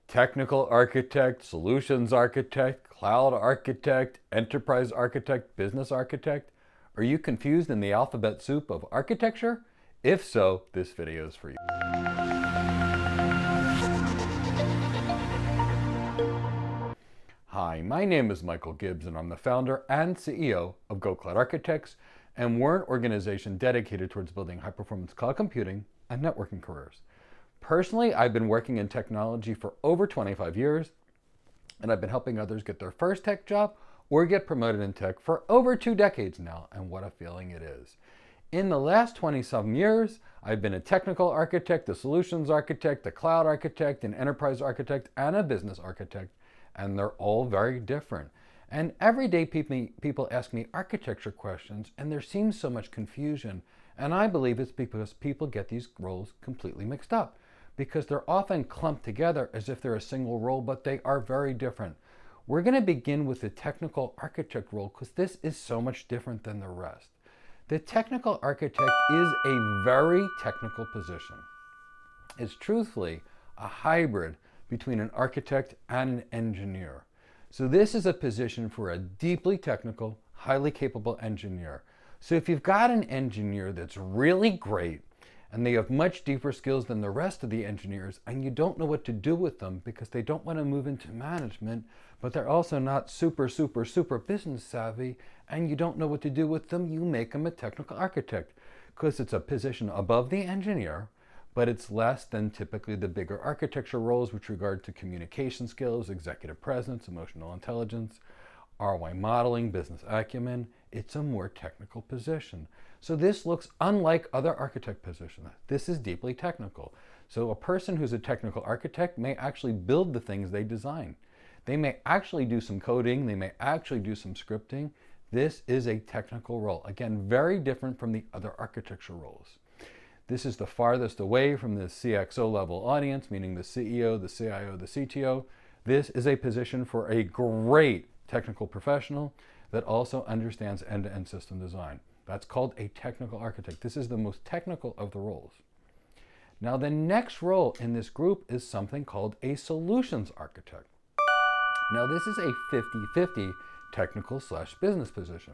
Technical architect, solutions architect, cloud architect, enterprise architect, business architect? Are you confused in the alphabet soup of architecture? If so, this video is for you. Hi, my name is Michael Gibbs and I'm the founder and CEO of GoCloud Architects, and we're an organization dedicated towards building high-performance cloud computing and networking careers. Personally, I've been working in technology for over 25 years, and I've been helping others get their first tech job or get promoted in tech for over 2 decades now, and what a feeling it is. In the last 20-some years, I've been a technical architect, a solutions architect, a cloud architect, an enterprise architect, and a business architect, and they're all very different. And every day people ask me architecture questions, and there seems so much confusion, and I believe it's because people get these roles completely mixed up, because they're often clumped together as if they're a single role, but they are very different. We're going to begin with the technical architect role because this is so much different than the rest. The technical architect is a very technical position. It's truthfully a hybrid between an architect and an engineer. So this is a position for a deeply technical, highly capable engineer. So if you've got an engineer that's really great, and they have much deeper skills than the rest of the engineers, and you don't know what to do with them because they don't want to move into management, but they're also not super business savvy, and you don't know what to do with them, you make them a technical architect because it's a position above the engineer, but it's less than typically the bigger architecture roles with regard to communication skills, executive presence, emotional intelligence, ROI modeling, business acumen. It's a more technical position. So this looks unlike other architect positions. This is deeply technical. So a person who's a technical architect may actually build the things they design. They may actually do some coding. They may actually do some scripting. This is a technical role. Again, very different from the other architecture roles. This is the farthest away from the CXO level audience, meaning the CEO, the CIO, the CTO. This is a position for a great technical professional that also understands end-to-end system design. That's called a technical architect. This is the most technical of the roles. Now, the next role in this group is something called a solutions architect. Now, this is a 50-50 technical/business position.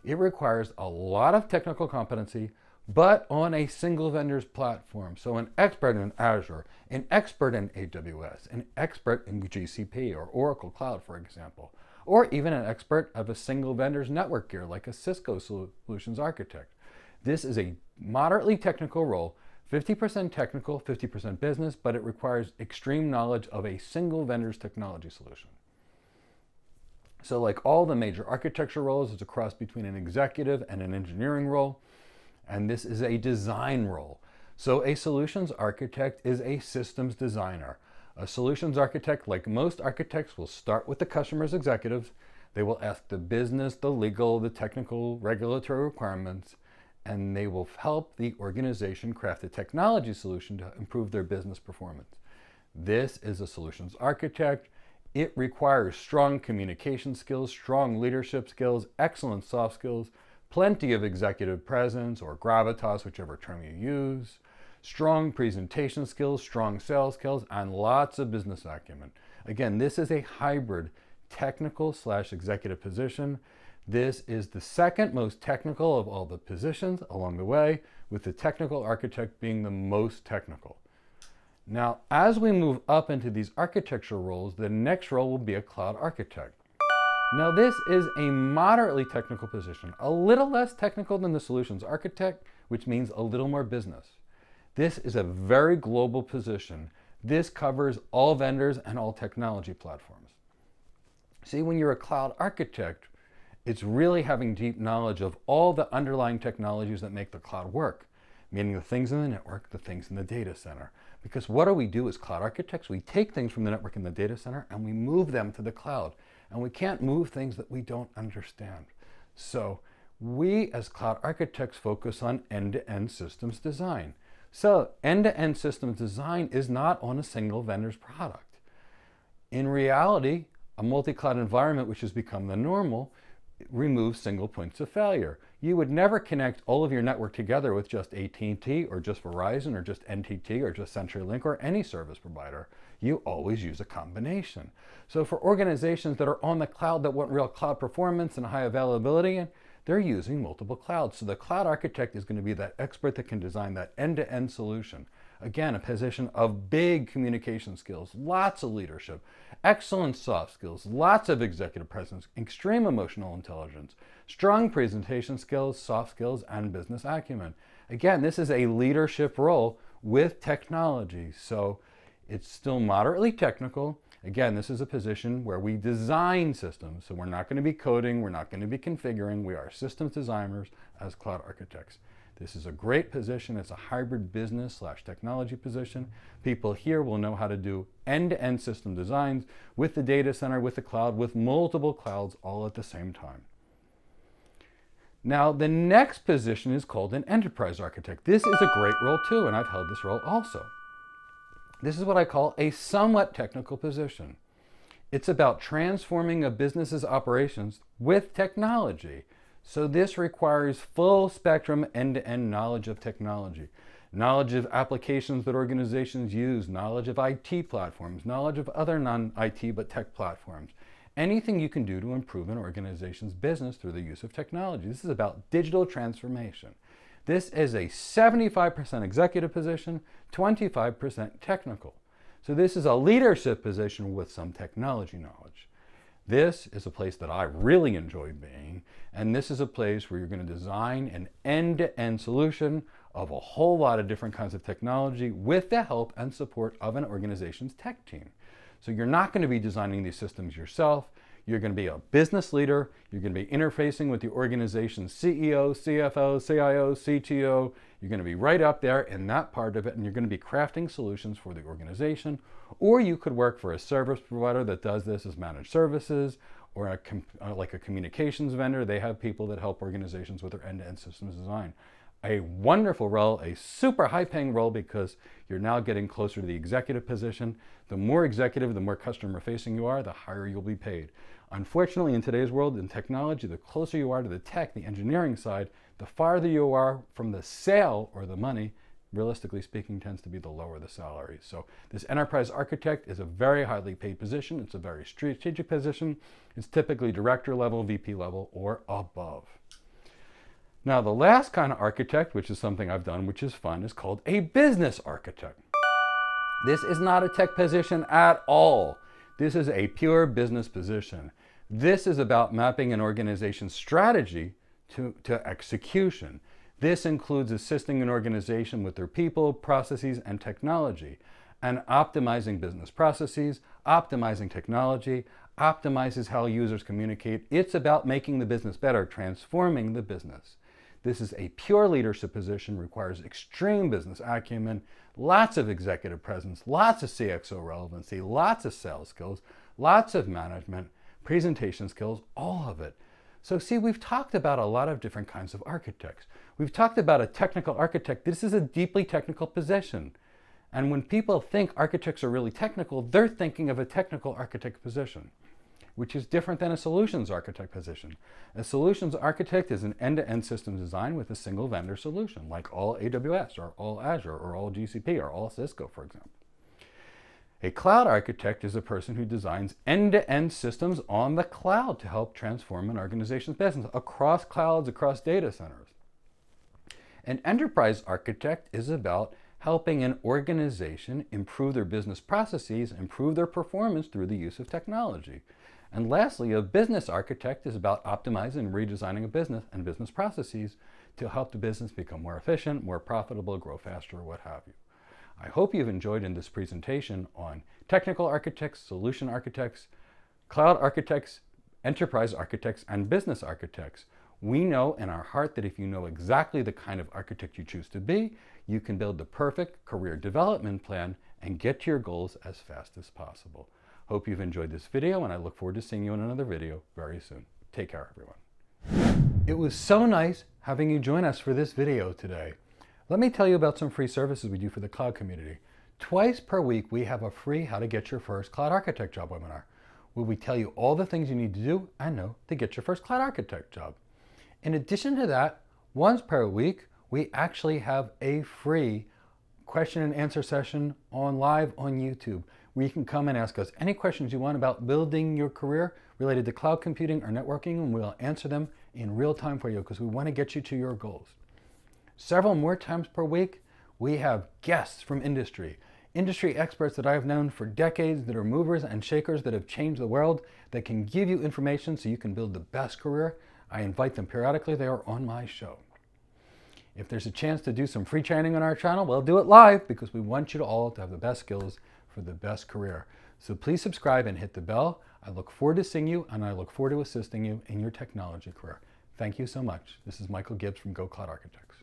It requires a lot of technical competency, but on a single vendor's platform. So an expert in Azure, an expert in AWS, an expert in GCP or Oracle Cloud, for example, or even an expert of a single vendor's network gear like a Cisco solutions architect. This is a moderately technical role, 50% technical, 50% business, but it requires extreme knowledge of a single vendor's technology solution. So like all the major architecture roles, it's a cross between an executive and an engineering role, and this is a design role. So a solutions architect is a systems designer. A solutions architect, like most architects, will start with the customer's executives. They will ask the business, the legal, the technical, regulatory requirements, and they will help the organization craft a technology solution to improve their business performance. This is a solutions architect. It requires strong communication skills, strong leadership skills, excellent soft skills, plenty of executive presence or gravitas, whichever term you use, strong presentation skills, strong sales skills, and lots of business acumen. Again, this is a hybrid technical/executive position. This is the second most technical of all the positions along the way, with the technical architect being the most technical. Now, as we move up into these architecture roles, the next role will be a cloud architect. Now, this is a moderately technical position, a little less technical than the solutions architect, which means a little more business. This is a very global position. This covers all vendors and all technology platforms. See, when you're a cloud architect, it's really having deep knowledge of all the underlying technologies that make the cloud work, meaning the things in the network, the things in the data center. Because what do we do as cloud architects? We take things from the network and the data center and we move them to the cloud. And we can't move things that we don't understand. So we as cloud architects focus on end-to-end systems design. So end-to-end systems design is not on a single vendor's product. In reality, a multi-cloud environment, which has become the normal, removes single points of failure. You would never connect all of your network together with just AT&T or just Verizon or just NTT or just CenturyLink or any service provider. You always use a combination. So for organizations that are on the cloud that want real cloud performance and high availability, they're using multiple clouds. So the cloud architect is going to be that expert that can design that end-to-end solution. Again, a position of big communication skills, lots of leadership, excellent soft skills, lots of executive presence, extreme emotional intelligence, strong presentation skills, soft skills, and business acumen. Again, this is a leadership role with technology. So it's still moderately technical. Again, this is a position where we design systems. So we're not going to be coding, we're not going to be configuring. We are systems designers as cloud architects. This is a great position. It's a hybrid business/technology position. People here will know how to do end-to-end system designs with the data center, with the cloud, with multiple clouds all at the same time. Now, the next position is called an enterprise architect. This is a great role too, and I've held this role also. This is what I call a somewhat technical position. It's about transforming a business's operations with technology. So this requires full spectrum end-to-end knowledge of technology, knowledge of applications that organizations use, knowledge of IT platforms, knowledge of other non-IT but tech platforms. Anything you can do to improve an organization's business through the use of technology. This is about digital transformation. This is a 75% executive position, 25% technical. So this is a leadership position with some technology knowledge. This is a place that I really enjoy being, and this is a place where you're going to design an end-to-end solution of a whole lot of different kinds of technology with the help and support of an organization's tech team. So you're not going to be designing these systems yourself. You're going to be a business leader. You're going to be interfacing with the organization's CEO, CFO, CIO, CTO. You're going to be right up there in that part of it, and you're going to be crafting solutions for the organization. Or you could work for a service provider that does this as managed services, or like a communications vendor. They have people that help organizations with their end-to-end systems design. A wonderful role, a super high-paying role, because you're now getting closer to the executive position. The more executive, the more customer-facing you are, the higher you'll be paid. Unfortunately, in today's world, in technology, the closer you are to the tech, the engineering side, the farther you are from the sale or the money, realistically speaking, tends to be the lower the salary. So this enterprise architect is a very highly paid position. It's a very strategic position. It's typically director level, VP level, or above. Now, the last kind of architect, which is something I've done, which is fun, is called a business architect. This is not a tech position at all. This is a pure business position. This is about mapping an organization's strategy to execution. This includes assisting an organization with their people, processes, and technology, and optimizing business processes, optimizing technology, optimizes how users communicate. It's about making the business better, transforming the business. This is a pure leadership position, requires extreme business acumen, lots of executive presence, lots of CXO relevancy, lots of sales skills, lots of management, presentation skills, all of it. So see, we've talked about a lot of different kinds of architects. We've talked about a technical architect. This is a deeply technical position. And when people think architects are really technical, they're thinking of a technical architect position, which is different than a solutions architect position. A solutions architect is an end-to-end system design with a single vendor solution, like all AWS or all Azure or all GCP or all Cisco, for example. A cloud architect is a person who designs end-to-end systems on the cloud to help transform an organization's business across clouds, across data centers. An enterprise architect is about helping an organization improve their business processes, improve their performance through the use of technology. And lastly, a business architect is about optimizing and redesigning a business and business processes to help the business become more efficient, more profitable, grow faster, or what have you. I hope you've enjoyed in this presentation on technical architects, solution architects, cloud architects, enterprise architects, and business architects. We know in our heart that if you know exactly the kind of architect you choose to be, you can build the perfect career development plan and get to your goals as fast as possible. Hope you've enjoyed this video, and I look forward to seeing you in another video very soon. Take care, everyone. It was so nice having you join us for this video today. Let me tell you about some free services we do for the cloud community. Twice per week, we have a free How to Get Your First Cloud Architect Job webinar, where we tell you all the things you need to do and know to get your first cloud architect job. In addition to that, once per week, we actually have a free question and answer session live on YouTube, where you can come and ask us any questions you want about building your career related to cloud computing or networking, and we'll answer them in real time for you because we want to get you to your goals. Several more times per week, we have guests from industry experts that I have known for decades that are movers and shakers that have changed the world, that can give you information so you can build the best career. I invite them periodically. They are on my show. If there's a chance to do some free training on our channel, we'll do it live because we want you to all to have the best skills for the best career. So please subscribe and hit the bell. I look forward to seeing you, and I look forward to assisting you in your technology career. Thank you so much. This is Michael Gibbs from Go Cloud Architects.